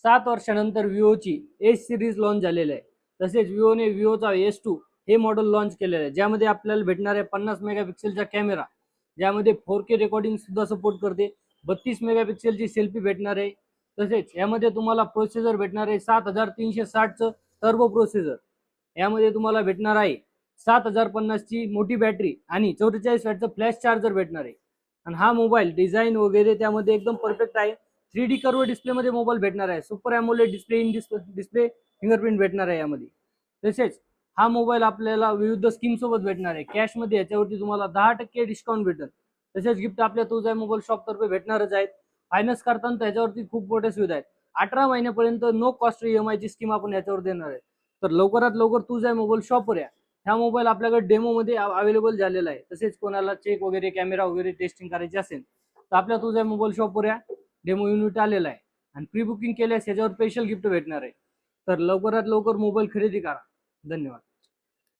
7 वर्षानंतर विवोची S series launch झालेली आहे. तसेच विवोने विवोचा S2 हे मॉडेल लॉन्च केलेलं आहे, ज्यामध्ये आपल्याला भेटणार आहे 50 मेगापिक्सेलचा कॅमेरा, ज्यामध्ये 4K रेकॉर्डिंग सुद्धा सपोर्ट करते. 32 मेगापिक्सेलची सेल्फी भेटणार आहे. तसेच यामध्ये तुम्हाला प्रोसेसर भेटणार आहे 7360चं टर्बो प्रोसेसर. यामध्ये तुम्हाला भेटणार आहे 7050ची मोठी बॅटरी आणि 44 वॅटचं फ्लॅश चार्जर भेटणार आहे. आणि हा मोबाईल डिझाईन वगैरे त्यामध्ये एकदम परफेक्ट आहे. 3D कर्व डिस्प्ले मध्ये मोबाईल भेटणार आहे. Super AMOLED display in display fingerprint भेटणार आहे यामध्ये. तसेच हा मोबाईल आपल्याला विविध स्कीम सोबत भेटणार आहे. कॅश मध्ये याच्यावरती तुम्हाला 10% डिस्काउंट भेटेल. तसेच गिफ्ट आपल्या तुझा मोबाईल शॉप तर्फे भेटणारच आहेत. फायनान्स करताना त्याच्यावरती खूप मोठ्या सुविधा आहेत. 18 महिन्यापर्यंत नो कॉस्ट EMI ची स्कीम आपण याच्यावर देणार आहे. तर लवकरात लवकर तुझा मोबाईल शॉपवर या. हा मोबाईल आपल्याकडे डेमो मध्ये अवेलेबल झालेला आहे. तसेच कोणाला चेक वगैरे कॅमेरा वगैरे टेस्टिंग करायची असेल तर आपल्या तुझा मोबाईल शॉपवर या. डेमो युनिट आलेला आहे आणि प्री बुकिंग केल्यास याच्यावर स्पेशल गिफ्ट भेटणार आहे. तर लवकरात लवकर मोबाईल खरेदी करा. धन्यवाद.